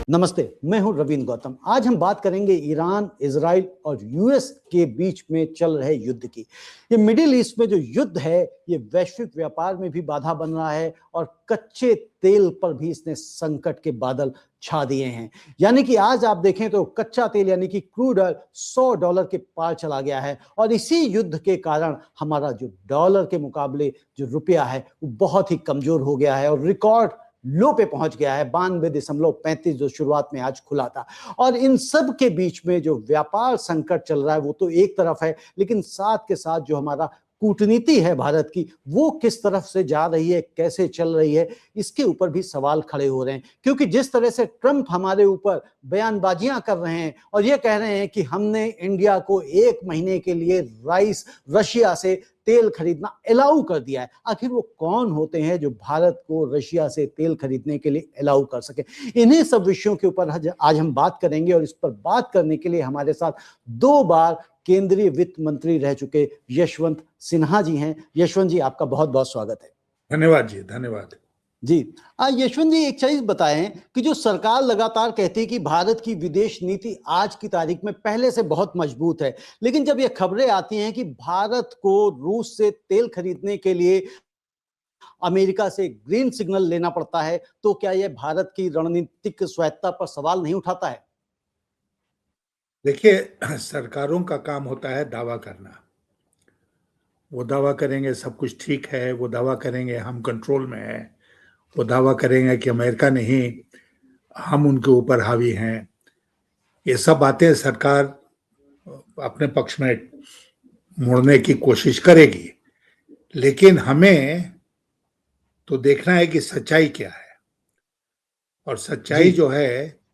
नमस्ते, मैं हूं रवींद्र गौतम। आज हम बात करेंगे ईरान, इजराइल और यूएस के बीच में चल रहे युद्ध की। ये मिडिल ईस्ट में जो युद्ध है, ये वैश्विक व्यापार में भी बाधा बन रहा है और कच्चे तेल पर भी इसने संकट के बादल छा दिए हैं। यानी कि आज आप देखें तो कच्चा तेल यानी कि क्रूड ऑयल $100 के पार चला गया है और इसी युद्ध के कारण हमारा जो डॉलर के मुकाबले जो रुपया है वो बहुत ही कमजोर हो गया है और रिकॉर्ड लो पे पहुंच गया है 92.35 जो शुरुआत में आज खुला था। और इन सब के बीच में जो व्यापार संकट चल रहा है वो तो एक तरफ है, लेकिन साथ के साथ जो हमारा कूटनीति है भारत की, वो किस तरफ से जा रही है, कैसे चल रही है, इसके ऊपर भी सवाल खड़े हो रहे हैं। क्योंकि जिस तरह से ट्रंप हमारे ऊपर बयानबाजियां कर रहे हैं और ये कह रहे हैं कि हमने इंडिया को 1 महीने के लिए रशिया से तेल खरीदना अलाउ कर दिया है। आखिर वो कौन होते हैं जो भारत को रशिया से तेल खरीदने के लिए अलाउ कर सके? इन्हीं सब विषयों के ऊपर आज हम बात करेंगे और इस पर बात करने के लिए हमारे साथ 2 बार केंद्रीय वित्त मंत्री रह चुके यशवंत सिन्हा जी हैं। यशवंत जी, आपका बहुत बहुत स्वागत है। धन्यवाद जी, धन्यवाद जी। यशवंत जी, एक चीज बताएं कि जो सरकार लगातार कहती है कि भारत की विदेश नीति आज की तारीख में पहले से बहुत मजबूत है, लेकिन जब ये खबरें आती हैं कि भारत को रूस से तेल खरीदने के लिए अमेरिका से ग्रीन सिग्नल लेना पड़ता है, तो क्या यह भारत की रणनीतिक स्वायत्तता पर सवाल नहीं उठाता है? देखिए, सरकारों का काम होता है दावा करना। वो दावा करेंगे सब कुछ ठीक है, वो दावा करेंगे हम कंट्रोल में है, वो दावा करेंगे कि अमेरिका नहीं, हम उनके ऊपर हावी हैं। ये सब बातें सरकार अपने पक्ष में मोड़ने की कोशिश करेगी, लेकिन हमें तो देखना है कि सच्चाई क्या है। और सच्चाई जो है,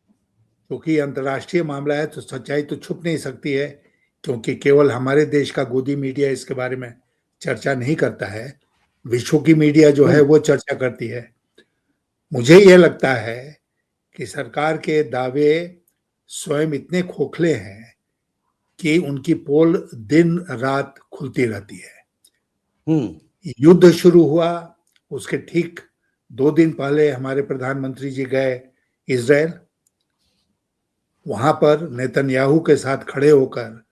क्योंकि अंतर्राष्ट्रीय मामला है तो सच्चाई तो छुप नहीं सकती है, क्योंकि केवल हमारे देश का गोदी मीडिया इसके बारे में चर्चा नहीं करता है, विश्व की मीडिया जो है वो चर्चा करती है। मुझे यह लगता है कि सरकार के दावे स्वयं इतने खोखले हैं कि उनकी पोल दिन रात खुलती रहती है। युद्ध शुरू हुआ, उसके ठीक 2 दिन पहले हमारे प्रधानमंत्री जी गए इजराइल। वहां पर नेतन्याहू के साथ खड़े होकर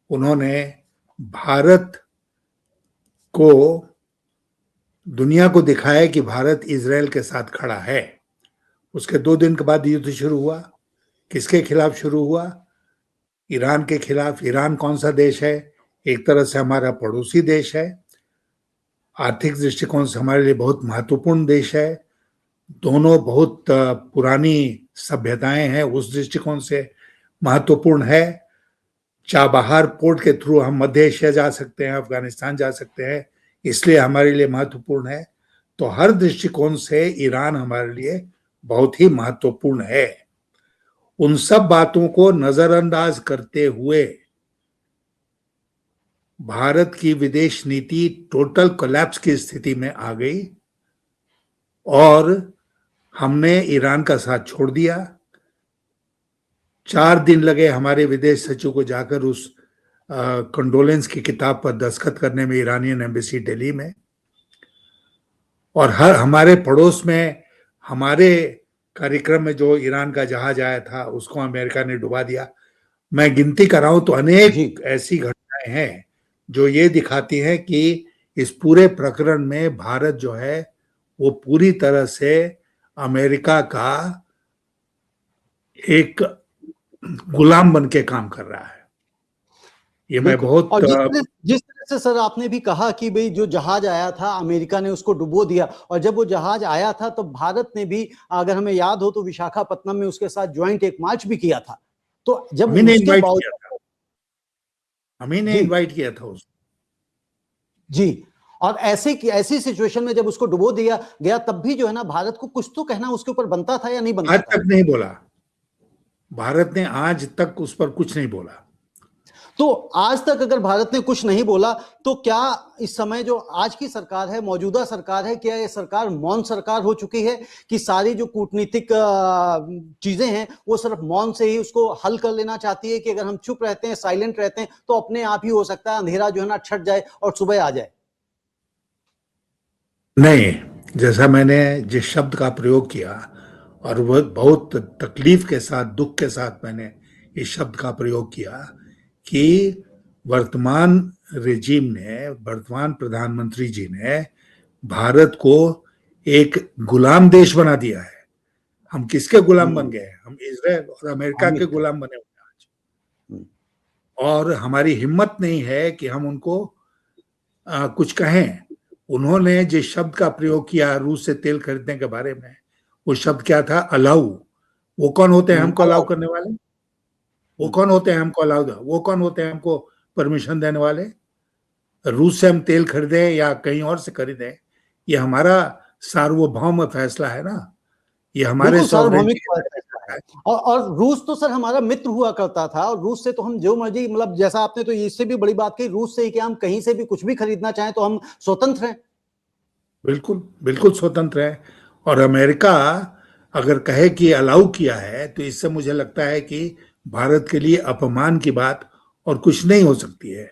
उन्होंने भारत को दुनिया को दिखाया कि भारत इजराइल के साथ खड़ा है। उसके 2 दिन के बाद युद्ध शुरू हुआ। किसके खिलाफ शुरू हुआ? ईरान के खिलाफ। ईरान कौन सा देश है? एक तरह से हमारा पड़ोसी देश है, आर्थिक दृष्टिकोण से हमारे लिए बहुत महत्वपूर्ण देश है। दोनों बहुत पुरानी सभ्यताएं हैं, उस दृष्टिकोण से महत्वपूर्ण है। चाबहार पोर्ट के थ्रू हम मध्य एशिया जा सकते हैं, अफगानिस्तान जा सकते हैं, इसलिए हमारे लिए महत्वपूर्ण है। तो हर दृष्टिकोण से ईरान हमारे लिए बहुत ही महत्वपूर्ण है। उन सब बातों को नजरअंदाज करते हुए भारत की विदेश नीति टोटल कोलैप्स की स्थिति में आ गई और हमने ईरान का साथ छोड़ दिया। 4 दिन लगे हमारे विदेश सचिव को जाकर उस कंडोलेंस की किताब पर दस्तखत करने में, ईरानियन एम्बेसी दिल्ली में। और हमारे पड़ोस में हमारे कार्यक्रम में जो ईरान का जहाज आया था उसको अमेरिका ने डुबा दिया। मैं गिनती कर रहा हूं तो अनेक ऐसी घटनाएं हैं जो ये दिखाती हैं कि इस पूरे प्रकरण में भारत जो है वो पूरी तरह से अमेरिका का एक गुलाम बन के काम कर रहा है। ये मैं बहुत और जिस तरह से सर आपने भी कहा कि भाई जो जहाज आया था अमेरिका ने उसको डुबो दिया, और जब वो जहाज आया था तो भारत ने भी, अगर हमें याद हो तो विशाखापत्तनम में उसके साथ ज्वाइंट एक मार्च भी किया था। तो जब हमें इनवाइट किया था उसको। जी। और ऐसी सिचुएशन में जब उसको डुबो दिया गया तब भी जो है ना, भारत को कुछ तो कहना उसके ऊपर बनता था या नहीं बनता था? आज तक नहीं बोला भारत ने, आज तक उस पर कुछ नहीं बोला। तो आज तक अगर भारत ने कुछ नहीं बोला तो क्या इस समय जो आज की सरकार है, मौजूदा सरकार है, क्या ये सरकार मौन सरकार हो चुकी है कि सारी जो कूटनीतिक चीजें हैं वो सिर्फ मौन से ही उसको हल कर लेना चाहती है कि अगर हम चुप रहते हैं, साइलेंट रहते हैं तो अपने आप ही हो सकता है अंधेरा जो है ना छट जाए और सुबह आ जाए? नहीं, जैसा मैंने जिस शब्द का प्रयोग किया और वह बहुत तकलीफ के साथ, दुख के साथ मैंने इस शब्द का प्रयोग किया कि वर्तमान रेजिम ने, वर्तमान प्रधानमंत्री जी ने भारत को एक गुलाम देश बना दिया है। हम किसके गुलाम बन गए? हम इजराइल और अमेरिका के अमेरिका। गुलाम बने हुए हैं आज। और हमारी हिम्मत नहीं है कि हम उनको कुछ कहें। उन्होंने जिस शब्द का प्रयोग किया रूस से तेल खरीदने के बारे में, वो शब्द क्या था? अलाउ। वो कौन होते हैं हमको अलाउ करने वाले? वो कौन होते हैं हमको अलाउ? वो कौन होते हैं हमको परमिशन देने वाले? रूस से हम तेल खरीदें या कहीं और से खरीदें, ये हमारा सार्वभौम फैसला है ना, ये हमारे बिल्कुल सार्वभौमिक सॉवरेनिटी फैसला है। और रूस तो सर हमारा मित्र हुआ करता था, और रूस से तो हम जो मर्जी, मतलब जैसा आपने तो इससे भी बड़ी बात कही, रूस से ही क्या हम कहीं से भी कुछ भी खरीदना चाहें तो हम स्वतंत्र हैं। बिल्कुल बिल्कुल स्वतंत्र है। और अमेरिका अगर कहे कि अलाउ किया है, तो इससे मुझे लगता है कि भारत के लिए अपमान की बात और कुछ नहीं हो सकती है।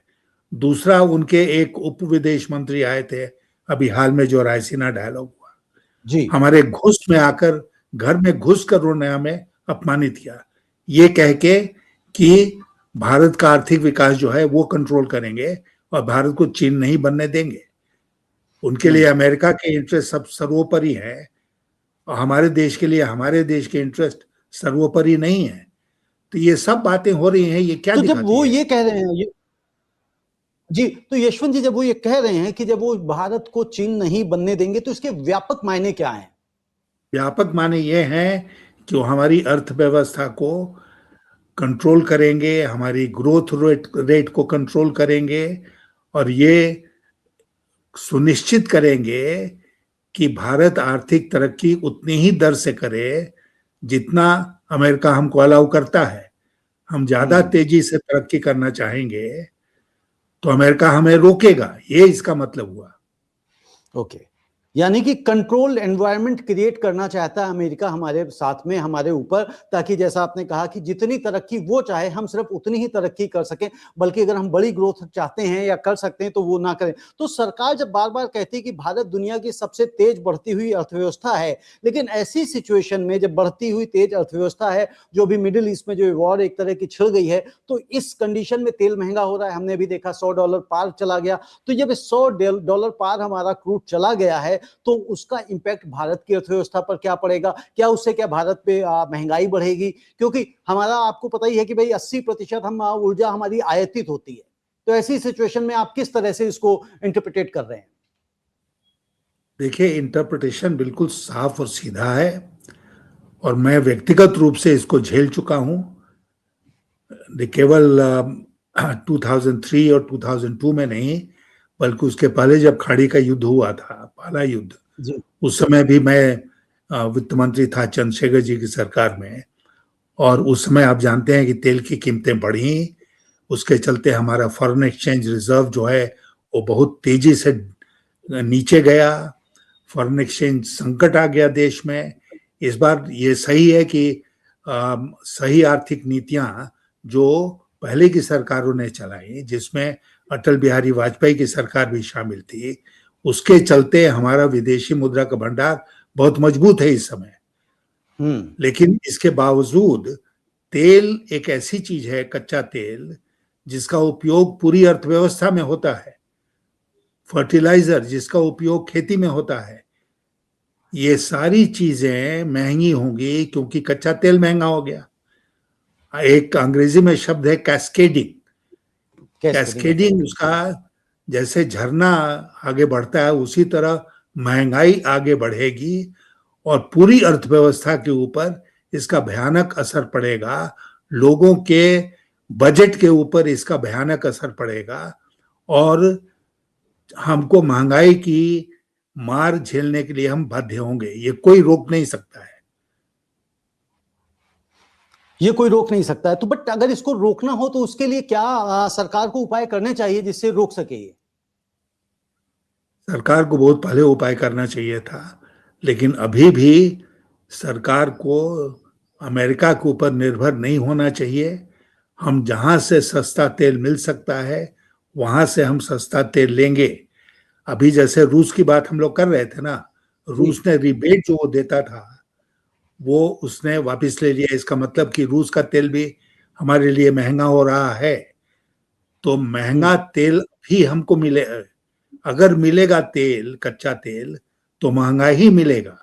दूसरा, उनके एक उप विदेश मंत्री आए थे अभी हाल में, जो रायसीना डायलॉग हुआ, जी हमारे घुस में आकर, घर में घुस कर उन्होंने हमें अपमानित किया, ये कह के कि भारत का आर्थिक विकास जो है वो कंट्रोल करेंगे और भारत को चीन नहीं बनने देंगे। उनके लिए अमेरिका के इंटरेस्ट सब सर्वोपरि है, और हमारे देश के लिए हमारे देश के इंटरेस्ट सर्वोपरि नहीं है। तो ये सब बातें हो रही हैं, ये क्या तो जब दिखाती वो है? ये कह रहे हैं जी, तो यशवंत जी जब वो ये कह रहे हैं कि जब वो भारत को चीन नहीं बनने देंगे, तो इसके व्यापक मायने क्या हैं? व्यापक माने ये हैं कि वो हमारी अर्थव्यवस्था को कंट्रोल करेंगे, हमारी ग्रोथ रेट को कंट्रोल करेंगे, और ये सुनिश्चित करेंगे कि भारत आर्थिक तरक्की उतनी ही दर से करे जितना अमेरिका हमको अलाउ करता है। हम ज्यादा तेजी से तरक्की करना चाहेंगे तो अमेरिका हमें रोकेगा, ये इसका मतलब हुआ। ओके, यानी कि कंट्रोल एनवायरनमेंट क्रिएट करना चाहता है अमेरिका हमारे साथ में, हमारे ऊपर, ताकि जैसा आपने कहा कि जितनी तरक्की वो चाहे हम सिर्फ उतनी ही तरक्की कर सकें, बल्कि अगर हम बड़ी ग्रोथ चाहते हैं या कर सकते हैं तो वो ना करें। तो सरकार जब बार बार कहती है कि भारत दुनिया की सबसे तेज बढ़ती हुई अर्थव्यवस्था है, लेकिन ऐसी सिचुएशन में जब बढ़ती हुई तेज अर्थव्यवस्था है, जो भी मिडिल ईस्ट में जो वॉर एक तरह की छिड़ गई है, तो इस कंडीशन में तेल महंगा हो रहा है, हमने भी देखा $100 पार चला गया। तो जब $100 पार हमारा क्रूड चला गया है, तो उसका इंपैक्ट भारत की अर्थव्यवस्था पर क्या पड़ेगा? क्या उससे क्या भारत पे महंगाई बढ़ेगी? क्योंकि हमारा आपको पता ही है कि भाई 80% हम ऊर्जा हमारी आयातित होती है। तो ऐसी सिचुएशन में आप किस तरह से इसको इंटरप्रिटेट कर रहे हैं? देखिए, इंटरप्रिटेशन बिल्कुल साफ और सीधा है, और मैं व्यक्तिगत रूप से इसको झेल चुका हूं। केवल 2003 और 2002 में नहीं, बल्कि उसके पहले जब खाड़ी का युद्ध हुआ था, पहला युद्ध, जी उस समय भी मैं वित्त मंत्री था चंद्रशेखर जी की सरकार में। और उस समय आप जानते हैं कि तेल की कीमतें बढ़ी, उसके चलते हमारा फॉरेन एक्सचेंज रिजर्व जो है वो बहुत तेजी से नीचे गया, फॉरेन एक्सचेंज संकट आ गया देश में। इस बार ये सही है कि सही आर्थिक नीतियां जो पहले की सरकारों ने चलाई, जिसमें अटल बिहारी वाजपेयी की सरकार भी शामिल थी, उसके चलते हमारा विदेशी मुद्रा का भंडार बहुत मजबूत है इस समय। लेकिन इसके बावजूद तेल एक ऐसी चीज है, कच्चा तेल, जिसका उपयोग पूरी अर्थव्यवस्था में होता है, फर्टिलाइजर जिसका उपयोग खेती में होता है, ये सारी चीजें महंगी होंगी क्योंकि कच्चा तेल महंगा हो गया। एक अंग्रेजी में शब्द है कैस्केडिंग। कैस्केडिंग, उसका जैसे झरना आगे बढ़ता है उसी तरह महंगाई आगे बढ़ेगी और पूरी अर्थव्यवस्था के ऊपर इसका भयानक असर पड़ेगा, लोगों के बजट के ऊपर इसका भयानक असर पड़ेगा, और हमको महंगाई की मार झेलने के लिए हम बाध्य होंगे। ये कोई रोक नहीं सकता है। ये कोई रोक नहीं सकता है। तो बट अगर इसको रोकना हो तो उसके लिए क्या सरकार को उपाय करने चाहिए जिससे रोक सके ये? सरकार को बहुत पहले उपाय करना चाहिए था, लेकिन अभी भी सरकार को अमेरिका के ऊपर निर्भर नहीं होना चाहिए। हम जहां से सस्ता तेल मिल सकता है वहां से हम सस्ता तेल लेंगे। अभी जैसे रूस की बात हम लोग कर रहे थे ना, रूस ने रिबेट जो वो देता था वो उसने वापस ले लिया। इसका मतलब कि रूस का तेल भी हमारे लिए महंगा हो रहा है। तो महंगा तेल भी हमको मिले, अगर मिलेगा तेल, कच्चा तेल, तो महंगा ही मिलेगा।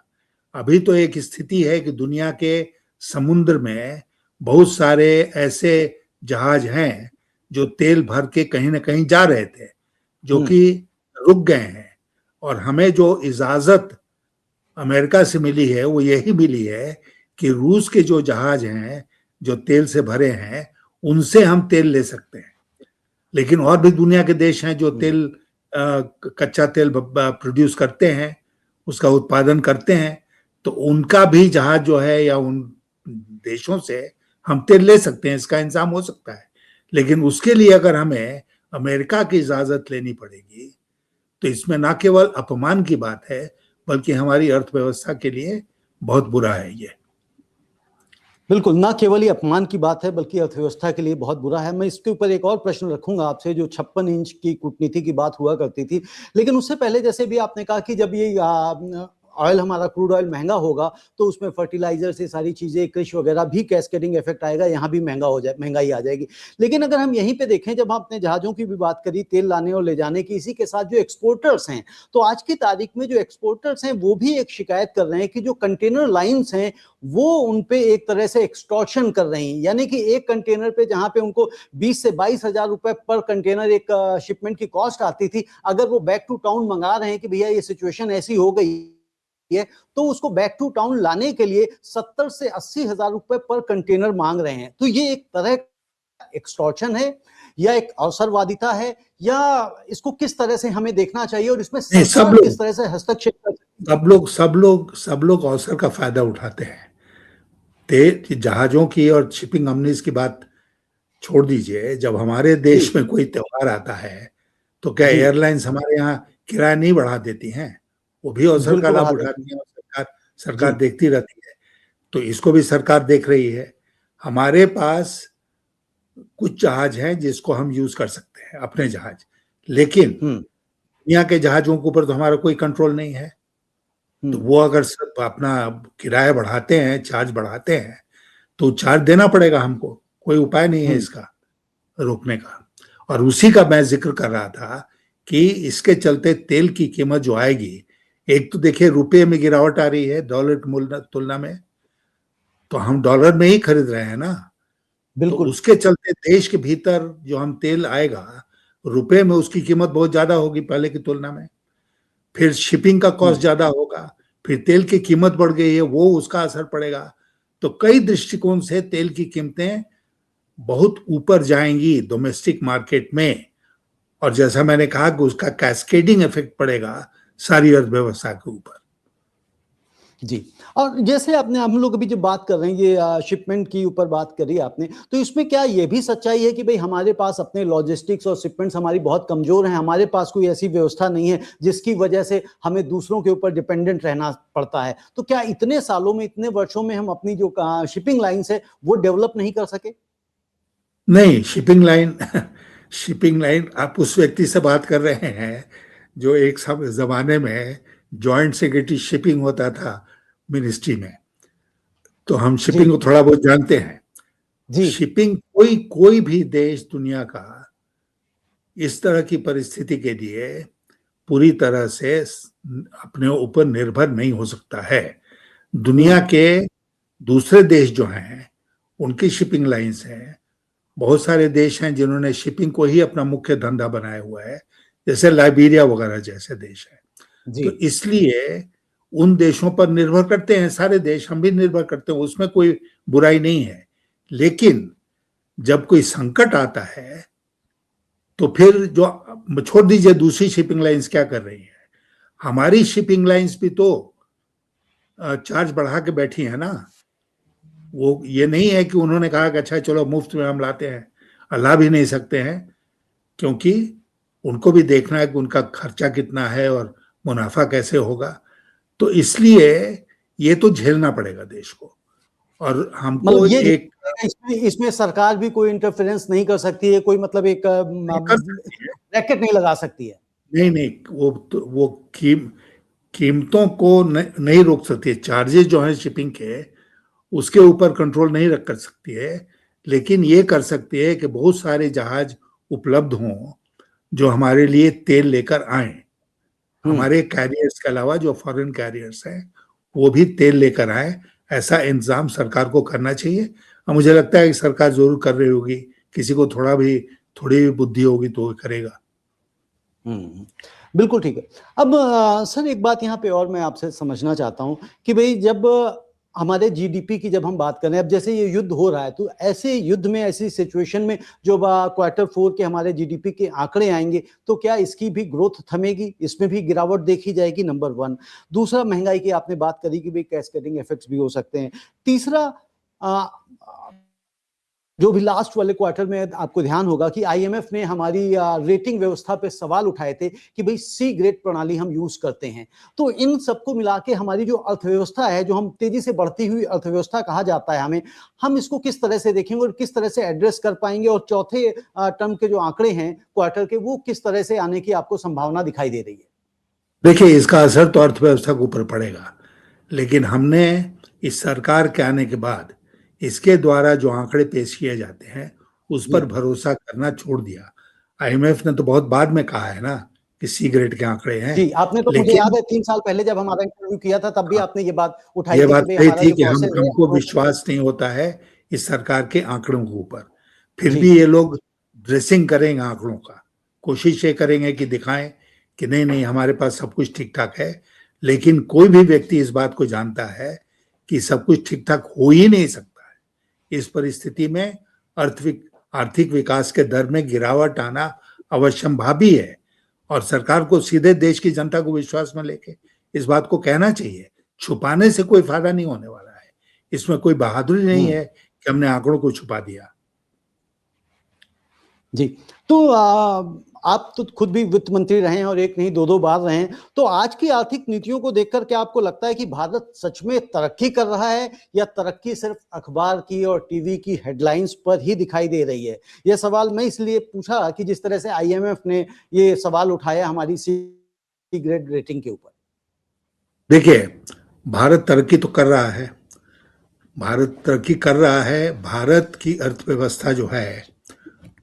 अभी तो एक स्थिति है कि दुनिया के समुद्र में बहुत सारे ऐसे जहाज हैं जो तेल भर के कहीं ना कहीं जा रहे थे, जो कि रुक गए हैं। और हमें जो इजाजत अमेरिका से मिली है वो यही मिली है कि रूस के जो जहाज हैं जो तेल से भरे हैं उनसे हम तेल ले सकते हैं। लेकिन और भी दुनिया के देश हैं जो तेल, कच्चा तेल प्रोड्यूस करते हैं, उसका उत्पादन करते हैं, तो उनका भी जहाज जो है या उन देशों से हम तेल ले सकते हैं, इसका इंतजाम हो सकता है। लेकिन उसके लिए अगर हमें अमेरिका की इजाजत लेनी पड़ेगी तो इसमें ना केवल अपमान की बात है बल्कि हमारी अर्थव्यवस्था के लिए बहुत बुरा है ये। बिल्कुल, ना केवल ये अपमान की बात है बल्कि अर्थव्यवस्था के लिए बहुत बुरा है। मैं इसके ऊपर एक और प्रश्न रखूंगा आपसे, जो 56 इंच की कूटनीति की बात हुआ करती थी, लेकिन उससे पहले जैसे भी आपने कहा कि जब ये ऑयल, हमारा क्रूड ऑयल महंगा होगा तो उसमें फर्टिलाइजर से सारी चीजें, कृषि वगैरह भी कैस्केडिंग इफेक्ट आएगा, यहाँ भी महंगा हो जाए, महंगाई आ जाएगी। लेकिन अगर हम यहीं पे देखें, जब आपने जहाजों की भी बात करी, तेल लाने और ले जाने की, इसी के साथ जो एक्सपोर्टर्स हैं, तो आज की तारीख में जो एक्सपोर्टर्स हैं वो भी एक शिकायत कर रहे हैं कि जो कंटेनर लाइंस हैं वो उन पे एक तरह से एक्सटॉर्शन कर रही हैं। यानी कि एक कंटेनर पे जहां पे उनको 20 से 22 हजार रुपए पर कंटेनर एक शिपमेंट की कॉस्ट आती थी, अगर वो बैक टू टाउन मंगा रहे हैं कि भैया ये सिचुएशन ऐसी हो गई है, तो उसको बैक टू टाउन लाने के लिए 70 से 80 हजार रुपए पर कंटेनर मांग रहे हैं। तो ये एक तरह का एक्सटॉर्शन है या एक अवसरवादिता है, या इसको किस तरह से हमें देखना चाहिए और इसमें सरकार किस तरह से हस्तक्षेप कर सकती है? सब लोग अवसर का फायदा उठाते हैं। तेल, जहाजों की और शिपिंग कंपनीज की बात छोड़ दीजिए, जब हमारे देश में कोई त्योहार आता है तो क्या एयरलाइंस हमारे यहाँ किराया नहीं बढ़ा देती हैं? वो भी अवसर का लाभ उठाती हैं और सरकार देखती रहती है। तो इसको भी सरकार देख रही है। हमारे पास कुछ जहाज हैं जिसको हम यूज कर सकते हैं, अपने जहाज, लेकिन दुनिया के जहाजों के ऊपर तो हमारा कोई कंट्रोल नहीं है। तो वो अगर सब अपना किराया बढ़ाते हैं, चार्ज बढ़ाते हैं, तो चार्ज देना पड़ेगा हमको। कोई उपाय नहीं है इसका रोकने का। और उसी का मैं जिक्र कर रहा था कि इसके चलते तेल की कीमत जो आएगी, एक तो देखिए रुपये में गिरावट आ रही है डॉलर की तुलना में, तो हम डॉलर में ही खरीद रहे हैं ना। तो उसके चलते देश के भीतर जो हम तेल आएगा, रुपए में उसकी कीमत बहुत ज्यादा होगी पहले की तुलना में। फिर शिपिंग का कॉस्ट ज्यादा होगा, फिर तेल की कीमत बढ़ गई है, वो उसका असर पड़ेगा। तो कई दृष्टिकोण से तेल की कीमतें बहुत ऊपर जाएंगी डोमेस्टिक मार्केट में, और जैसा मैंने कहा कि उसका कैस्केडिंग इफेक्ट पड़ेगा सारी अर्थव्यवस्था के ऊपर। जी, और जैसे आपने, हम लोग अभी जब बात कर रहे हैं ये शिपमेंट की ऊपर बात करी आपने, तो इसमें क्या ये भी सच्चाई है कि भाई हमारे पास अपने लॉजिस्टिक्स और शिपमेंट्स हमारी बहुत कमजोर हैं, हमारे पास कोई ऐसी व्यवस्था नहीं है जिसकी वजह से हमें दूसरों के ऊपर डिपेंडेंट रहना पड़ता है? तो क्या इतने सालों में, इतने वर्षों में हम अपनी जो शिपिंग लाइन्स है वो डेवलप नहीं कर सके? नहीं, शिपिंग लाइन आप उस व्यक्ति से बात कर रहे हैं जो एक सब जमाने में जॉइंट सेक्रेटरी शिपिंग होता था मिनिस्ट्री में, तो हम शिपिंग को थोड़ा बहुत जानते हैं। शिपिंग, कोई भी देश दुनिया का इस तरह की परिस्थिति के लिए पूरी तरह से अपने ऊपर निर्भर नहीं हो सकता है। दुनिया के दूसरे देश जो हैं उनकी शिपिंग लाइंस हैं, बहुत सारे देश हैं जिन्होंने शिपिंग को ही अपना मुख्य धंधा बनाया हुआ है, जैसे लाइबेरिया वगैरह जैसे देश हैं। तो इसलिए उन देशों पर निर्भर करते हैं सारे देश, हम भी निर्भर करते हैं, उसमें कोई बुराई नहीं है। लेकिन जब कोई संकट आता है तो फिर जो, छोड़ दीजिए दूसरी शिपिंग लाइंस क्या कर रही है, हमारी शिपिंग लाइंस भी तो चार्ज बढ़ा के बैठी है ना। वो ये नहीं है कि उन्होंने कहा कि अच्छा चलो मुफ्त में हम लाते हैं, ला भी नहीं सकते हैं, क्योंकि उनको भी देखना है कि उनका खर्चा कितना है और मुनाफा कैसे होगा। तो इसलिए ये तो झेलना पड़ेगा देश को। और हमको एक इसमें सरकार भी कोई इंटरफेरेंस नहीं कर सकती है, कोई मतलब एक रैकेट नहीं लगा सकती है? नहीं, वो कीमतों को नहीं रोक सकती है। चार्जेस जो हैं शिपिंग के उसके ऊपर कंट्रोल नहीं रख कर सकती है, लेकिन ये कर सकती है कि बहुत सारे जहाज उपलब्ध हों जो हमारे लिए तेल लेकर आए। हमारे कैरियर्स के अलावा जो फॉरेन कैरियर्स हैं वो भी तेल लेकर आए, ऐसा इंतजाम सरकार को करना चाहिए। और मुझे लगता है कि सरकार जरूर कर रही होगी, किसी को थोड़ी भी बुद्धि होगी तो वो करेगा। बिल्कुल ठीक है। अब सर एक बात यहाँ पे और मैं आपसे समझना चाहता हूँ कि भाई जब हमारे जीडीपी की जब हम बात करें, अब जैसे ये युद्ध हो रहा है तो ऐसे युद्ध में, ऐसी सिचुएशन में जो Q4 के हमारे जीडीपी के आंकड़े आएंगे तो क्या इसकी भी ग्रोथ थमेगी, इसमें भी गिरावट देखी जाएगी? नंबर 1। दूसरा, महंगाई की आपने बात करी कि भाई कैस्केडिंग इफेक्ट्स भी हो सकते हैं। तीसरा, जो भी लास्ट वाले क्वार्टर में आपको ध्यान होगा कि आईएमएफ ने हमारी रेटिंग व्यवस्था पे सवाल उठाए थे कि भाई सी ग्रेड प्रणाली हम यूज करते हैं। तो इन सबको मिला के हमारी जो अर्थव्यवस्था है, जो हम तेजी से बढ़ती हुई अर्थव्यवस्था कहा जाता है हम इसको किस तरह से देखेंगे और किस तरह से एड्रेस कर पाएंगे? और चौथे टर्म के जो आंकड़े हैं क्वार्टर के, वो किस तरह से आने की आपको संभावना दिखाई दे रही है? देखिए, इसका असर तो अर्थव्यवस्था के ऊपर पड़ेगा, लेकिन हमने इस सरकार के आने के बाद इसके द्वारा जो आंकड़े पेश किए जाते हैं उस पर भरोसा करना छोड़ दिया। आईएमएफ ने तो बहुत बाद में कहा है ना कि सी ग्रेड के आंकड़े हैं। जी, आपने तो मुझे याद है 3 साल पहले जब हमारा इंटरव्यू किया था तब भी आपने ये बात उठाई ये थी बात कि सही हमारा थी जो कि प्रोसेस है हमको विश्वास नहीं होता है इस सरकार के आंकड़ों के ऊपर। फिर जी। भी ये लोग ड्रेसिंग करेंगे आंकड़ों का, कोशिश ये करेंगे कि दिखाएं कि नहीं नहीं हमारे पास सब कुछ ठीक ठाक है। लेकिन कोई भी व्यक्ति इस बात को जानता है कि सब कुछ ठीक ठाक हो ही नहीं सकता है। इस परिस्थिति में आर्थिक विकास के दर में गिरावट आना अवश्यंभावी है और सरकार को सीधे देश की जनता को विश्वास में लेके इस बात को कहना चाहिए। छुपाने से कोई फायदा नहीं होने वाला है, इसमें कोई बहादुरी नहीं है कि हमने आंकड़ों को छुपा दिया। जी, तो आप तो खुद भी वित्त मंत्री रहे हैं और एक नहीं 2-2 बार रहे हैं। तो आज की आर्थिक नीतियों को देखकर क्या आपको लगता है कि भारत सच में तरक्की कर रहा है या तरक्की सिर्फ अखबार की और टीवी की हेडलाइंस पर ही दिखाई दे रही है? यह सवाल मैं इसलिए पूछा कि जिस तरह से आईएमएफ ने ये सवाल उठाया हमारी सी ग्रेड रेटिंग के ऊपर। देखिए, भारत तरक्की तो कर रहा है, भारत तरक्की कर रहा है। भारत की अर्थव्यवस्था जो है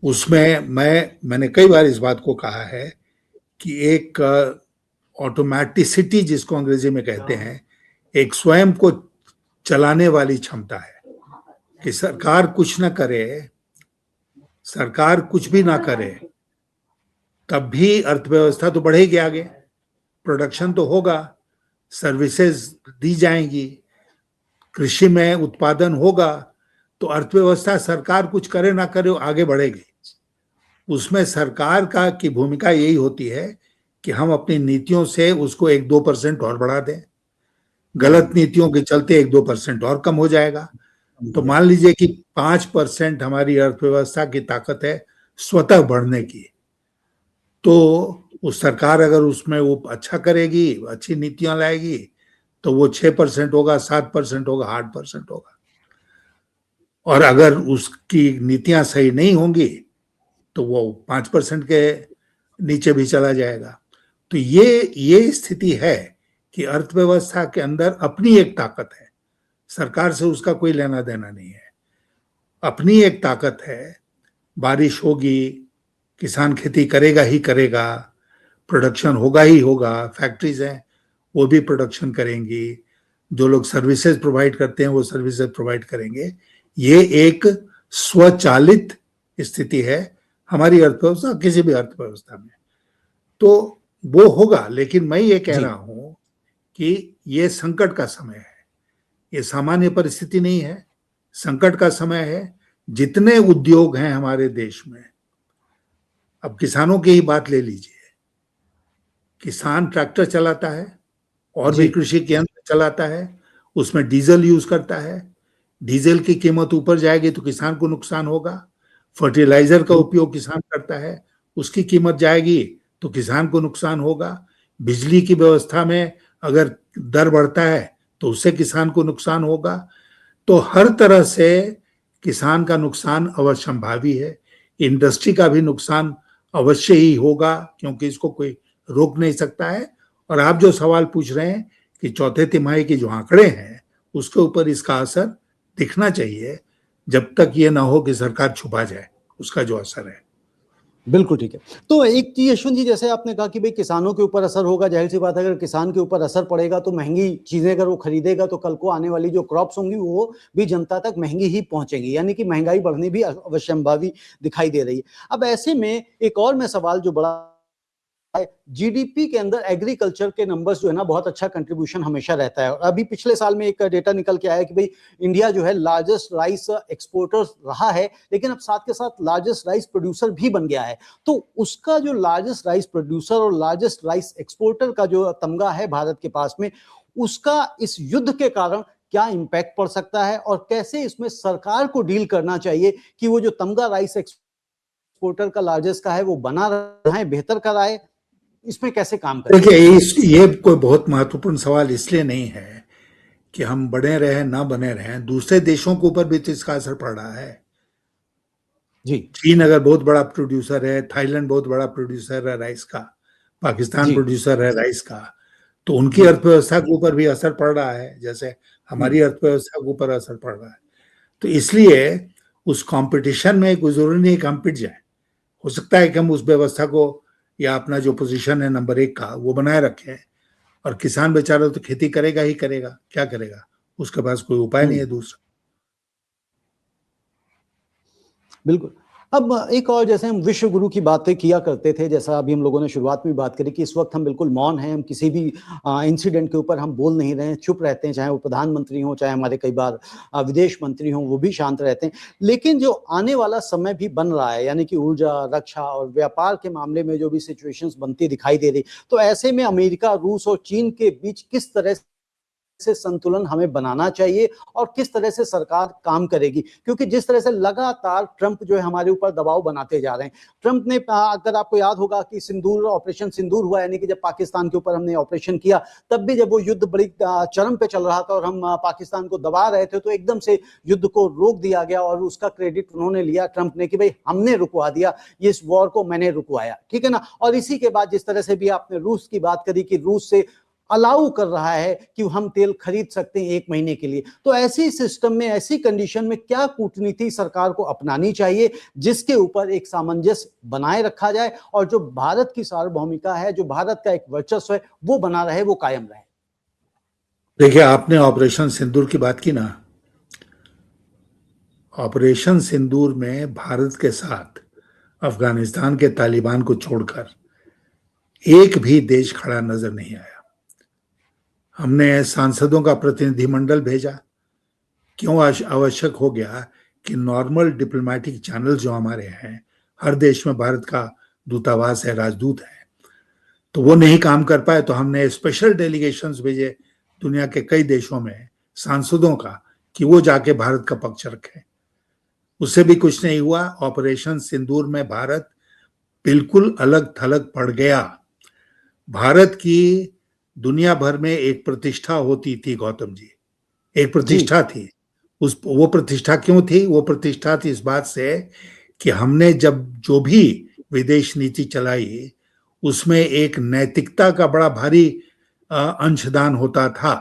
उसमें मैंने कई बार इस बात को कहा है कि एक ऑटोमेटिसिटी जिसको अंग्रेजी में कहते हैं, एक स्वयं को चलाने वाली क्षमता है कि सरकार कुछ ना करे, सरकार कुछ भी ना करे, तब भी अर्थव्यवस्था तो बढ़ेगी आगे, प्रोडक्शन तो होगा, सर्विसेज दी जाएंगी, कृषि में उत्पादन होगा, तो अर्थव्यवस्था सरकार कुछ करे ना करे आगे बढ़ेगी। उसमें सरकार की भूमिका यही होती है कि हम अपनी नीतियों से उसको 1-2% और बढ़ा दें। गलत नीतियों के चलते 1-2% और कम हो जाएगा। तो मान लीजिए कि 5% हमारी अर्थव्यवस्था की ताकत है स्वतः बढ़ने की, तो उस सरकार अगर उसमें वो अच्छा करेगी, अच्छी नीतियां लाएगी, तो वो 6% होगा, 7% होगा, 8% होगा। और अगर उसकी नीतियां सही नहीं होंगी तो वो 5% के नीचे भी चला जाएगा। तो ये स्थिति है कि अर्थव्यवस्था के अंदर अपनी एक ताकत है, सरकार से उसका कोई लेना देना नहीं है। अपनी एक ताकत है, बारिश होगी, किसान खेती करेगा ही करेगा, प्रोडक्शन होगा ही होगा, फैक्ट्रीज हैं वो भी प्रोडक्शन करेंगी, जो लोग सर्विसेज प्रोवाइड करते हैं वो सर्विसेज प्रोवाइड करेंगे। ये एक स्वचालित स्थिति है हमारी अर्थव्यवस्था, किसी भी अर्थव्यवस्था में, तो वो होगा। लेकिन मैं ये कह रहा हूं कि ये संकट का समय है, ये सामान्य परिस्थिति नहीं है, संकट का समय है। जितने उद्योग हैं हमारे देश में, अब किसानों की ही बात ले लीजिए, किसान ट्रैक्टर चलाता है और भी कृषि के यंत्र चलाता है, उसमें डीजल यूज करता है, डीजल की कीमत ऊपर जाएगी तो किसान को नुकसान होगा। फर्टिलाइजर का उपयोग किसान करता है, उसकी कीमत जाएगी तो किसान को नुकसान होगा। बिजली की व्यवस्था में अगर दर बढ़ता है तो उससे किसान को नुकसान होगा। तो हर तरह से किसान का नुकसान अवश्यंभावी है, इंडस्ट्री का भी नुकसान अवश्य ही होगा, क्योंकि इसको कोई रोक नहीं सकता है। और आप जो सवाल पूछ रहे हैं कि चौथे तिमाही के जो आंकड़े हैं उसके ऊपर इसका असर दिखना चाहिए, जब तक ये ना हो कि सरकार छुपा जाए उसका जो असर है। बिल्कुल ठीक है। तो एक चीज़ यशवंत जी, जैसे आपने कहा कि भई किसानों के ऊपर असर होगा, ज़ाहिर-सी बात है अगर किसान के ऊपर असर पड़ेगा तो महँगी चीज़ें अगर वो खरीदेगा तो कल को आने वाली जो क्रॉप्स होंगी वो भी जनता तक महँगी ही पहुँचेंगी, यानी कि महँगाई बढ़नी भी अवश्यंभावी दिखाई दे रही है। अब ऐसे में एक और मैं सवाल जो बड़ा है, जीडीपी के अंदर एग्रीकल्चर के नंबर्स जो है ना बहुत अच्छा कंट्रीब्यूशन हमेशा रहता है, और अभी पिछले साल में एक डेटा निकल के आया है कि भाई इंडिया जो है लार्जेस्ट राइस एक्सपोर्टर रहा है, लेकिन अब साथ के साथ लार्जेस्ट राइस प्रोड्यूसर भी बन गया है। तो उसका जो लार्जेस्ट राइस प्रोड्यूसर और लार्जेस्ट राइस एक्सपोर्टर का जो तमगा है भारत के पास में, उसका इस युद्ध के कारण क्या इम्पैक्ट पड़ सकता है, और कैसे इसमें सरकार को डील करना चाहिए कि वो जो तमगा राइस एक्सपोर्टर का लार्जेस्ट का है वो बना रहे, बेहतर कराए, इसमें कैसे काम करें? देखिए, ये कोई बहुत महत्वपूर्ण सवाल इसलिए नहीं है कि हम बने रहें ना बने रहें, दूसरे देशों के ऊपर भी तो इसका असर पड़ रहा है। जी चीन अगर बहुत बड़ा प्रोड्यूसर है, थाईलैंड बहुत बड़ा प्रोड्यूसर है राइस का, पाकिस्तान जी प्रोड्यूसर है राइस का, तो उनकी जी अर्थव्यवस्था के ऊपर भी असर पड़ रहा है, जैसे हम्म हमारी अर्थव्यवस्था के ऊपर असर पड़ रहा है। तो इसलिए उस कंपटीशन में कोई जरूरी नहीं कि हम पिट जाए। हो सकता है कि हम उस व्यवस्था को या अपना जो पोजीशन है नंबर 1 का वो बनाए रखें, और किसान बेचारा तो खेती करेगा ही करेगा, क्या करेगा, उसके पास कोई उपाय नहीं हम्म है दूसरा। बिल्कुल। अब एक और, जैसे हम विश्व गुरु की बातें किया करते थे, जैसा अभी हम लोगों ने शुरुआत में बात करी कि इस वक्त हम बिल्कुल मौन हैं, हम किसी भी इंसिडेंट के ऊपर हम बोल नहीं रहे हैं, चुप रहते हैं, चाहे वो प्रधानमंत्री हों, चाहे हमारे कई बार विदेश मंत्री हों, वो भी शांत रहते हैं। लेकिन जो आने वाला समय भी बन रहा है, यानी कि ऊर्जा, रक्षा और व्यापार के मामले में जो भी सिचुएशंस बनती दिखाई दे रही, तो ऐसे में अमेरिका, रूस और चीन के बीच किस तरह से संतुलन हमें बनाना चाहिए, और किस तरह से सरकार काम करेगी, क्योंकि जिस तरह से लगातार ट्रंप जो है हमारे ऊपर दबाव बनाते जा रहे हैं। ट्रंप ने, अगर आपको याद होगा कि सिंदूर, ऑपरेशन सिंदूर हुआ, यानी कि जब पाकिस्तान के ऊपर हमने ऑपरेशन किया, तब भी जब वो युद्ध बड़ी चरम पे चल रहा था और हम पाकिस्तान को दबा रहे थे, तो एकदम से युद्ध को रोक दिया गया, और उसका क्रेडिट उन्होंने लिया, ट्रंप ने, कि भाई हमने रुकवा दिया, ये इस वॉर को मैंने रुकवाया, ठीक है ना। और इसी के बाद जिस तरह से भी आपने रूस की बात करी कि रूस से अलाउ कर रहा है कि हम तेल खरीद सकते हैं 1 महीने के लिए, तो ऐसी सिस्टम में, ऐसी कंडीशन में क्या कूटनीति सरकार को अपनानी चाहिए जिसके ऊपर एक सामंजस्य बनाए रखा जाए, और जो भारत की सार्वभौमिकता है, जो भारत का एक वर्चस्व है, वो बना रहे, वो कायम रहे। देखिए, आपने ऑपरेशन सिंदूर की बात की ना, ऑपरेशन सिंदूर में भारत के साथ अफगानिस्तान के तालिबान को छोड़कर एक भी देश खड़ा नजर नहीं आया। हमने सांसदों का प्रतिनिधिमंडल भेजा, क्यों आवश्यक हो गया कि नॉर्मल डिप्लोमेटिक चैनल जो हमारे हैं, हर देश में भारत का दूतावास है, राजदूत है, तो वो नहीं काम कर पाए, तो हमने स्पेशल डेलीगेशंस भेजे दुनिया के कई देशों में सांसदों का, कि वो जाके भारत का पक्ष रखें। उससे भी कुछ नहीं हुआ। ऑपरेशन सिंदूर में भारत बिल्कुल अलग थलग पड़ गया। भारत की दुनिया भर में एक प्रतिष्ठा होती थी गौतम जी, एक जी प्रतिष्ठा थी। वो प्रतिष्ठा क्यों थी? वो प्रतिष्ठा थी इस बात से कि हमने जब जो भी विदेश नीति चलाई, उसमें एक नैतिकता का बड़ा भारी अंशदान होता था।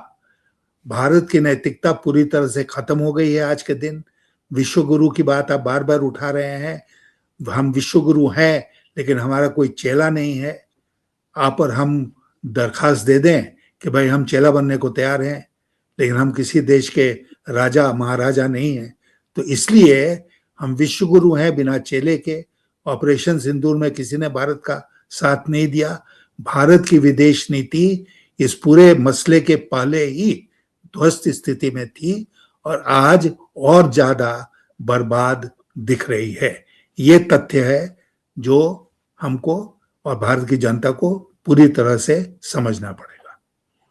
भारत की नैतिकता पूरी तरह से खत्म हो गई है आज के दिन। विश्व गुरु की बात आप बार बार उठा रहे हैं, हम विश्व गुरु हैं, लेकिन हमारा कोई चेला नहीं है। आप और हम दरखास्त दे दें कि भाई हम चेला बनने को तैयार हैं, लेकिन हम किसी देश के राजा महाराजा नहीं हैं। तो इसलिए हम विश्व गुरु हैं बिना चेले के। ऑपरेशन सिंदूर में किसी ने भारत का साथ नहीं दिया। भारत की विदेश नीति इस पूरे मसले के पहले ही ध्वस्त स्थिति में थी, और आज और ज्यादा बर्बाद दिख रही है। ये तथ्य है जो हमको और भारत की जनता को पूरी तरह से समझना पड़ेगा।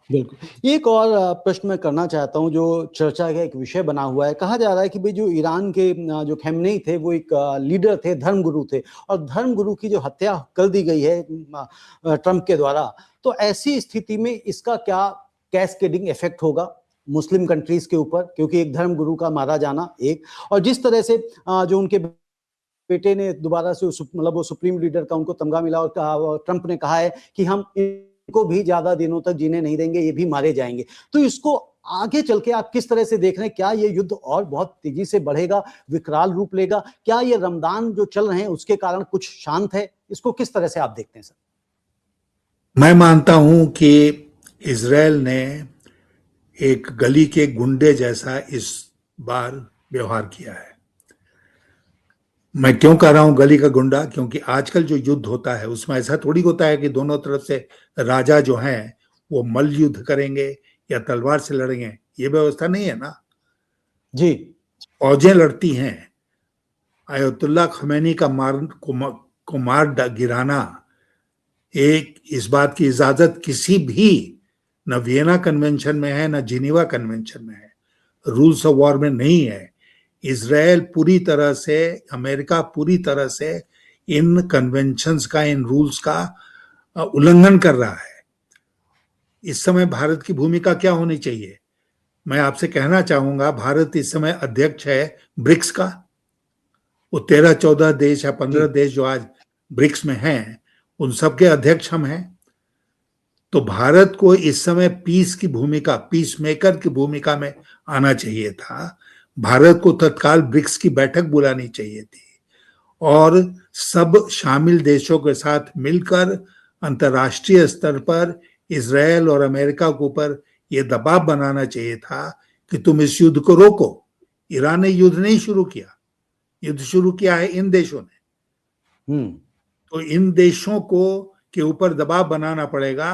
बिल्कुल। एक और प्रश्न मैं करना चाहता हूँ, जो चर्चा का एक विषय बना हुआ है। कहा जा रहा है कि भाई जो ईरान के जो खमेनेई थे, वो एक लीडर थे, धर्मगुरु थे, और धर्मगुरु की जो हत्या कर दी गई है ट्रंप के द्वारा, तो ऐसी स्थिति में इसका क्या कैस्केडिंग इफेक्ट होगा मुस्लिम कंट्रीज के ऊपर, क्योंकि एक धर्मगुरु का मारा जाना एक, और जिस तरह से जो उनके बेटे ने दोबारा से मतलब वो सुप्रीम लीडर का उनको तमगा मिला, और ट्रंप ने कहा है कि हम को भी ज्यादा दिनों तक जीने नहीं देंगे, ये भी मारे जाएंगे। तो इसको आगे चल के आप किस तरह से देख रहे हैं? क्या ये युद्ध और बहुत तेजी से बढ़ेगा, विकराल रूप लेगा? क्या ये रमजान जो चल रहे हैं उसके कारण कुछ शांत है? इसको किस तरह से आप देखते हैं सर? मैं मानता हूं कि इजराइल ने एक गली के गुंडे जैसा इस बार व्यवहार किया है। मैं क्यों कह रहा हूं गली का गुंडा? क्योंकि आजकल जो युद्ध होता है उसमें ऐसा थोड़ी होता है कि दोनों तरफ से राजा जो हैं वो मल्ल युद्ध करेंगे या तलवार से लड़ेंगे। ये व्यवस्था नहीं है ना। जी। फौजें लड़ती हैं। अयतुल्ला खमैनी का मार गिराना एक इस बात की इजाजत किसी भी न वियना कन्वेंशन में है न जिनीवा कन्वेंशन में है, रूल्स ऑफ वॉर में नहीं है। इजराइल पूरी तरह से, अमेरिका पूरी तरह से इन कन्वेंशंस का, इन रूल्स का उल्लंघन कर रहा है। इस समय भारत की भूमिका क्या होनी चाहिए? मैं आपसे कहना चाहूंगा, भारत इस समय अध्यक्ष है ब्रिक्स का। वो 13-14 देश या 15 देश जो आज ब्रिक्स में हैं, उन सबके अध्यक्ष हम हैं। तो भारत को इस समय पीस की भूमिका, पीस मेकर की भूमिका में आना चाहिए था। भारत को तत्काल ब्रिक्स की बैठक बुलानी चाहिए थी और सब शामिल देशों के साथ मिलकर अंतर्राष्ट्रीय स्तर पर इजराइल और अमेरिका के ऊपर यह दबाव बनाना चाहिए था कि तुम इस युद्ध को रोको। ईरान ने युद्ध नहीं शुरू किया, युद्ध शुरू किया है इन देशों ने। तो इन देशों को के ऊपर दबाव बनाना पड़ेगा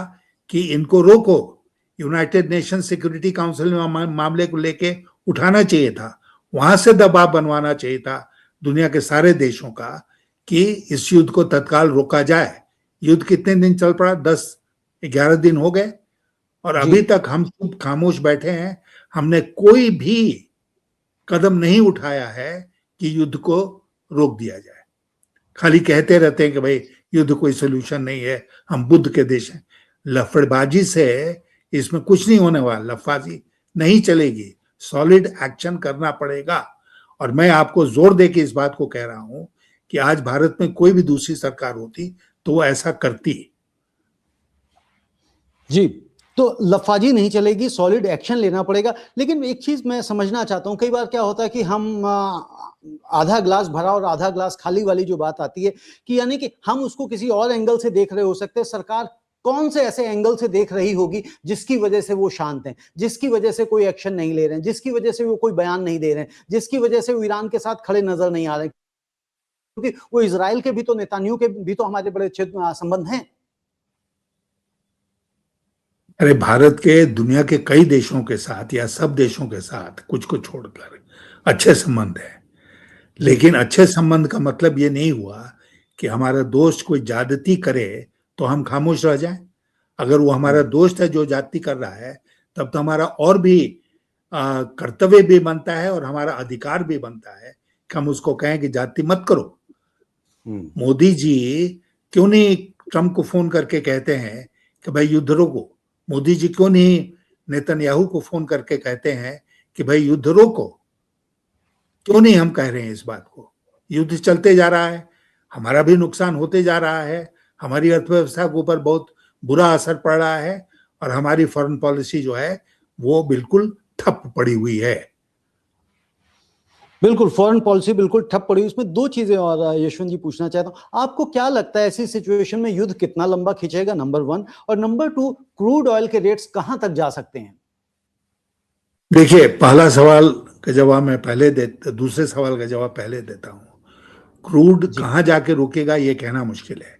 कि इनको रोको। यूनाइटेड नेशन सिक्योरिटी काउंसिल में मामले को लेके उठाना चाहिए था, वहां से दबाव बनवाना चाहिए था दुनिया के सारे देशों का कि इस युद्ध को तत्काल रोका जाए। युद्ध कितने दिन चल पड़ा? 10-11 दिन हो गए और अभी तक हम चुप खामोश बैठे हैं। हमने कोई भी कदम नहीं उठाया है कि युद्ध को रोक दिया जाए। खाली कहते रहते हैं कि भाई युद्ध कोई सोल्यूशन नहीं है, हम बुद्ध के देश हैं। लफड़बाजी से इसमें कुछ नहीं होने वाला, लफाजी नहीं चलेगी, सॉलिड एक्शन करना पड़ेगा। और मैं आपको जोर दे के इस बात को कह रहा हूं कि आज भारत में कोई भी दूसरी सरकार होती तो वो ऐसा करती। जी, तो लफाजी नहीं चलेगी, सॉलिड एक्शन लेना पड़ेगा। लेकिन एक चीज मैं समझना चाहता हूं, कई बार क्या होता है कि हम आधा ग्लास भरा और आधा ग्लास खाली वाली जो बात आती है कि यानी कि हम उसको किसी और एंगल से देख रहे हो सकते हैं। सरकार कौन से ऐसे एंगल से देख रही होगी जिसकी वजह से वो शांत हैं, जिसकी वजह से कोई एक्शन नहीं ले रहे हैं, जिसकी वजह से वो कोई बयान नहीं दे रहे हैं, जिसकी वजह से वो ईरान के साथ खड़े नजर नहीं आ रहे हैं? क्योंकि वो इजराइल के भी तो, नेतान्याहू के भी तो हमारे बड़े अच्छे संबंध हैं। अरे भारत के दुनिया के कई देशों के साथ या सब देशों के साथ कुछ को छोड़कर अच्छे संबंध है। लेकिन अच्छे संबंध का मतलब ये नहीं हुआ कि हमारा दोस्त कोई ज्यादती करे तो हम खामोश रह जाएं। अगर वो हमारा दोस्त है जो ज्यादती कर रहा है, तब तो हमारा और भी कर्तव्य भी बनता है और हमारा अधिकार भी बनता है कि हम उसको कहें कि ज्यादती मत करो। मोदी जी क्यों नहीं ट्रंप को फोन करके कहते हैं कि भाई युद्ध रोको? मोदी जी क्यों नहीं नेतन्याहू को फोन करके कहते हैं कि भाई युद्ध रोको? क्यों नहीं हम कह रहे हैं इस बात को? युद्ध चलते जा रहा है, हमारा भी नुकसान होते जा रहा है, हमारी अर्थव्यवस्था के ऊपर बहुत बुरा असर पड़ रहा है और हमारी फॉरेन पॉलिसी जो है वो बिल्कुल ठप पड़ी हुई है। बिल्कुल, फॉरेन पॉलिसी बिल्कुल ठप पड़ी। उसमें दो चीजें और यशवंत जी पूछना चाहता हूं, आपको क्या लगता है ऐसी सिचुएशन में युद्ध कितना लंबा खींचेगा, नंबर 1, और नंबर 2, क्रूड ऑयल के रेट्स कहां तक जा सकते हैं? देखिए, पहला सवाल का जवाब मैं पहले दूसरे सवाल का जवाब पहले देता हूं। क्रूड कहां जाके रुकेगा ये कहना मुश्किल है।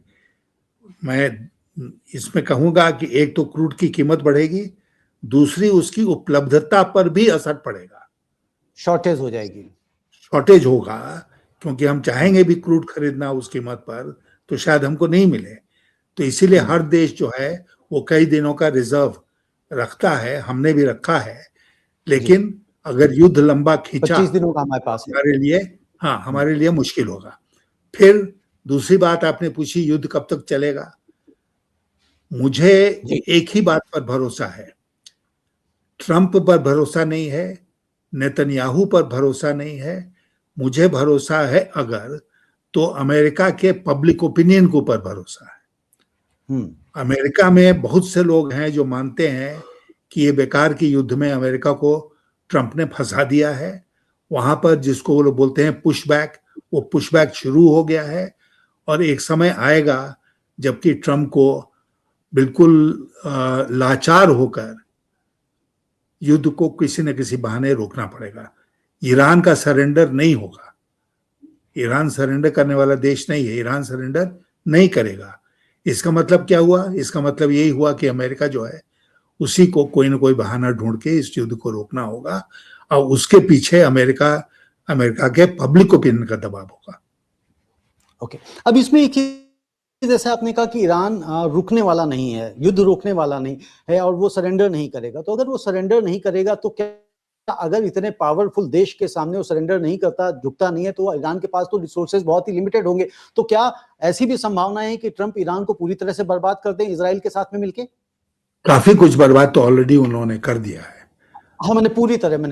मैं इसमें कहूंगा कि एक तो क्रूड की कीमत बढ़ेगी, दूसरी उसकी उपलब्धता पर भी असर पड़ेगा, शॉर्टेज हो जाएगी, शॉर्टेज होगा। क्योंकि हम चाहेंगे भी क्रूड खरीदना उस कीमत पर तो शायद हमको नहीं मिले। तो इसीलिए हर देश जो है वो कई दिनों का रिजर्व रखता है, हमने भी रखा है। लेकिन अगर युद्ध लंबा खींचा 25 दिनों का हमारे पास है, हमारे लिए, हाँ, हमारे लिए मुश्किल होगा। फिर दूसरी बात आपने पूछी, युद्ध कब तक चलेगा? मुझे एक ही बात पर भरोसा है, ट्रंप पर भरोसा नहीं है, नेतन्याहू पर भरोसा नहीं है। मुझे भरोसा है अगर तो अमेरिका के पब्लिक ओपिनियन के ऊपर भरोसा है। अमेरिका में बहुत से लोग हैं जो मानते हैं कि ये बेकार की युद्ध में अमेरिका को ट्रंप ने फंसा दिया है। वहां पर जिसको वो लोग बोलते हैं पुशबैक, वो पुशबैक शुरू हो गया है और एक समय आएगा जबकि ट्रंप को बिल्कुल लाचार होकर युद्ध को किसी न किसी बहाने रोकना पड़ेगा। ईरान का सरेंडर नहीं होगा। ईरान सरेंडर करने वाला देश नहीं है, ईरान सरेंडर नहीं करेगा। इसका मतलब क्या हुआ? इसका मतलब यही हुआ कि अमेरिका जो है उसी को कोई ना कोई बहाना ढूंढ के इस युद्ध को रोकना होगा और उसके पीछे अमेरिका के पब्लिक ओपिनियन का दबाव होगा। ओके, अब इसमें एक जैसे आपने कहा कि ईरान रुकने वाला नहीं है, युद्ध रोकने वाला नहीं है और वो सरेंडर नहीं करेगा, तो अगर वो सरेंडर नहीं करेगा तो क्या अगर इतने पावरफुल देश के सामने वो सरेंडर नहीं करता, झुकता नहीं है, तो ईरान के पास तो रिसोर्सेज बहुत ही लिमिटेड होंगे, तो क्या ऐसी भी संभावना है कि ट्रंप ईरान को पूरी तरह से बर्बाद कर दें इजराइल के साथ में मिलके? काफी कुछ बर्बाद तो ऑलरेडी उन्होंने कर दिया है। हाँ, मैंने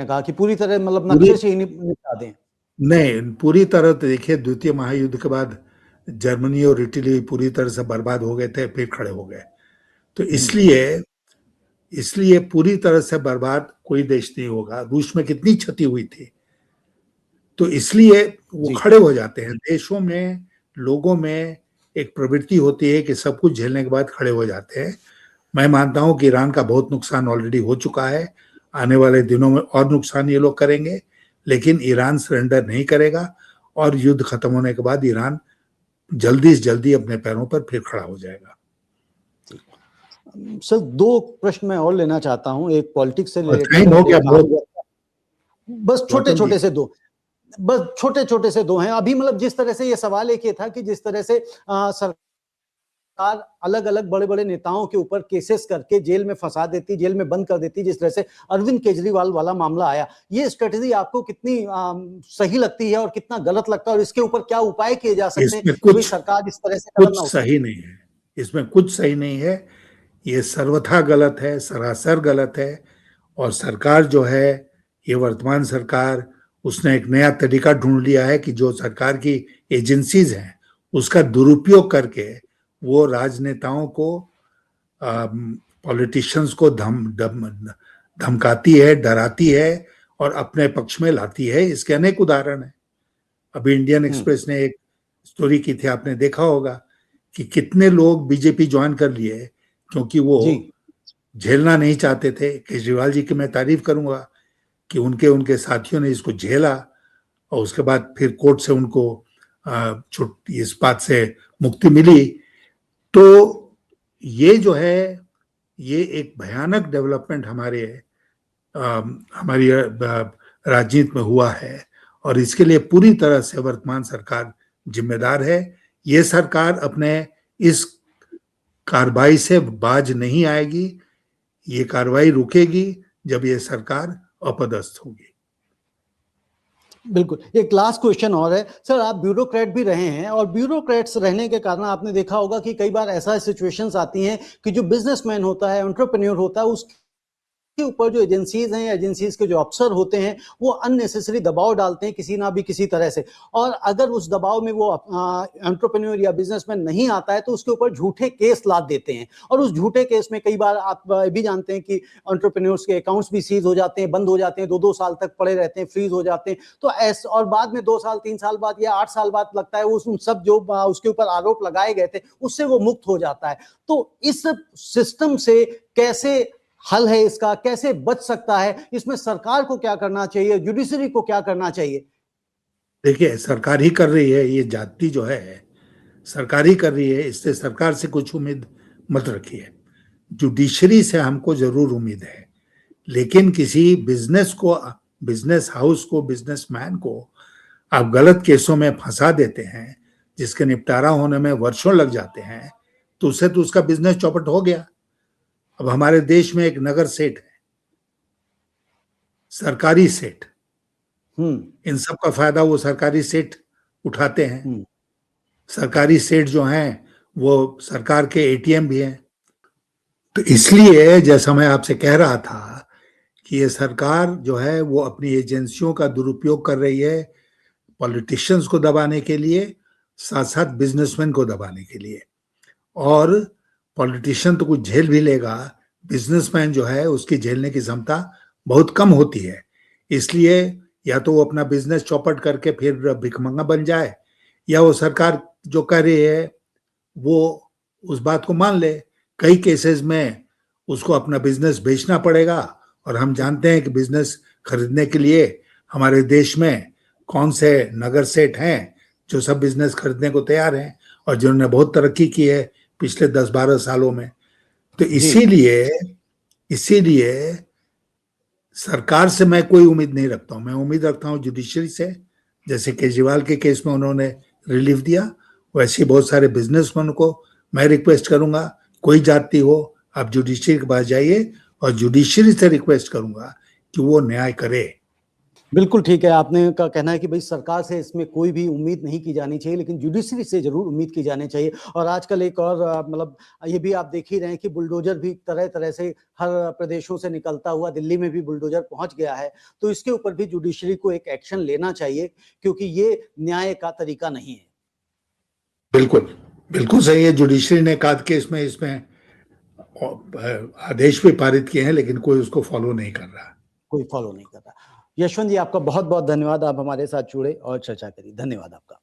कहा कि पूरी तरह मतलब नक्शे से ही निपटा दें। नहीं, पूरी तरह तो देखिए, द्वितीय महायुद्ध के बाद जर्मनी और इटली पूरी तरह से बर्बाद हो गए थे, फिर खड़े हो गए। तो इसलिए पूरी तरह से बर्बाद कोई देश नहीं होगा। रूस में कितनी क्षति हुई थी, तो इसलिए वो खड़े हो जाते हैं। देशों में, लोगों में एक प्रवृत्ति होती है कि सब कुछ झेलने के बाद खड़े हो जाते हैं। मैं मानता हूं कि ईरान का बहुत नुकसान ऑलरेडी हो चुका है, आने वाले दिनों में और नुकसान ये लोग करेंगे, लेकिन ईरान सरेंडर नहीं करेगा और युद्ध खत्म होने के बाद ईरान जल्दी से जल्दी अपने पैरों पर फिर खड़ा हो जाएगा। सर, दो प्रश्न मैं और लेना चाहता हूं, एक पॉलिटिक्स से रिलेटेड हो गया, बस छोटे छोटे से दो हैं अभी। मतलब जिस तरह से ये सवाल एक ये था कि जिस तरह से सरकार अलग अलग बड़े बड़े नेताओं के ऊपर केसेस करके जेल में फंसा देती, जेल में बंद कर देती, जिस तरह से अरविंद केजरीवाल वाला मामला आया, ये स्ट्रेटेजी आपको कितनी सही लगती है और कितना गलत लगता है और इसके ऊपर क्या उपाय किए जा सकते हैं कि सरकार इस तरह से कुछ सही नहीं है, इसमें कुछ सही नहीं है, ये सर्वथा गलत है, सरासर गलत है। और सरकार जो है, ये वर्तमान सरकार, उसने एक नया तरीका ढूंढ लिया है कि जो सरकार की एजेंसीज हैं उसका दुरुपयोग करके वो राजनेताओं को, पॉलिटिशियंस को धमकाती है, डराती है और अपने पक्ष में लाती है। इसके अनेक उदाहरण हैं। अभी इंडियन एक्सप्रेस ने एक स्टोरी की थी, आपने देखा होगा कि कितने लोग बीजेपी ज्वाइन कर लिए क्योंकि वो झेलना नहीं चाहते थे। केजरीवाल जी की मैं तारीफ करूंगा कि उनके साथियों ने इसको झेला और उसके बाद फिर कोर्ट से उनको इस बात से मुक्ति मिली। तो ये जो है, ये एक भयानक डेवलपमेंट हमारी राजनीति में हुआ है और इसके लिए पूरी तरह से वर्तमान सरकार जिम्मेदार है। ये सरकार अपने इस कार्रवाई से बाज नहीं आएगी। ये कार्रवाई रुकेगी जब ये सरकार अपदस्थ होगी। बिल्कुल। एक लास्ट क्वेश्चन और है सर, आप ब्यूरोक्रेट भी रहे हैं और ब्यूरोक्रेट्स रहने के कारण आपने देखा होगा कि कई बार ऐसा सिचुएशंस आती हैं कि जो बिजनेसमैन होता है, एंटरप्रेन्योर होता है, उसके ऊपर जो एजेंसीज हैं, एजेंसीज के जो अफसर होते हैं, वो अननेसेसरी दबाव डालते हैं किसी तरह से। और अगर उस दबाव में वो एंटरप्रेन्योर या बिजनेसमैन नहीं आता है तो उसके ऊपर झूठे केस लाद देते हैं और उस झूठे केस में कई बार आप भी जानते हैं कि एंटरप्रेन्योर्स के अकाउंट्स भी सीज हो जाते हैं, बंद हो जाते हैं, 2-2 साल तक पड़े रहते हैं, फ्रीज हो जाते हैं। तो ऐसे और बाद में 2 साल 3 साल बाद या 8 साल बाद लगता है उन सब जो उसके ऊपर आरोप लगाए गए थे उससे वो मुक्त हो जाता है। तो इस सिस्टम से कैसे हल है इसका, कैसे बच सकता है? इसमें सरकार को क्या करना चाहिए, जुडिशरी को क्या करना चाहिए? देखिए, सरकार ही कर रही है, ये जाति जो है सरकार ही कर रही है, इससे सरकार से कुछ उम्मीद मत रखिए। जुडिशरी से हमको जरूर उम्मीद है, लेकिन किसी बिजनेस हाउस को, बिजनेसमैन को आप गलत केसों में फंसा देते हैं जिसके निपटारा होने में वर्षों लग जाते हैं, तो उससे तो उसका बिजनेस चौपट हो गया। अब हमारे देश में एक नगर सेठ है, सरकारी सेठ, इन सब का फायदा वो सरकारी सेठ उठाते हैं। सरकारी सेठ जो हैं वो सरकार के एटीएम भी हैं। तो इसलिए जैसा मैं आपसे कह रहा था कि ये सरकार जो है वो अपनी एजेंसियों का दुरुपयोग कर रही है पॉलिटिशियंस को दबाने के लिए, साथ साथ बिजनेसमैन को दबाने के लिए। और पॉलिटिशियन तो कुछ झेल भी लेगा, बिजनेसमैन जो है उसकी झेलने की क्षमता बहुत कम होती है। इसलिए या तो वो अपना बिजनेस चौपट करके फिर भिखमंगा बन जाए, या वो सरकार जो कह रही है वो उस बात को मान ले। कई केसेस में उसको अपना बिजनेस बेचना पड़ेगा, और हम जानते हैं कि बिजनेस खरीदने के लिए हमारे देश में कौन से नगर सेठ हैं जो सब बिजनेस खरीदने को तैयार हैं और जिन्होंने बहुत तरक्की की है पिछले 10-12 सालों में। तो जी इसीलिए सरकार से मैं कोई उम्मीद नहीं रखता हूं। मैं उम्मीद रखता हूं जुडिशरी से। जैसे केजरीवाल के केस में उन्होंने रिलीफ दिया, वैसे ही बहुत सारे बिजनेसमैन को मैं रिक्वेस्ट करूंगा, कोई जाति हो आप जुडिशरी के पास जाइए, और जुडिशरी से रिक्वेस्ट करूंगा कि वो न्याय करे। बिल्कुल ठीक है। आपने का कहना है कि भाई सरकार से इसमें कोई भी उम्मीद नहीं की जानी चाहिए, लेकिन जुडिशरी से ज़रूर उम्मीद की जानी चाहिए। और आजकल एक और मतलब ये भी आप देख ही रहे हैं कि बुलडोज़र भी तरह-तरह से हर प्रदेशों से निकलता हुआ दिल्ली में भी बुलडोज़र पहुँच गया है। तो इसके ऊपर भी जुडिशरी को एक एक्शन लेना चाहिए, क्योंकि ये न्याय का तरीका नहीं है। बिल्कुल, बिल्कुल सही है। जुडिशरी ने कहा कि इसमें आदेश भी पारित किए हैं, लेकिन कोई उसको फॉलो नहीं कर रहा। कोई फॉलो नहीं कर रहा। यशवंत जी, आपका बहुत-बहुत धन्यवाद। आप हमारे साथ जुड़े और चर्चा करी। धन्यवाद आपका।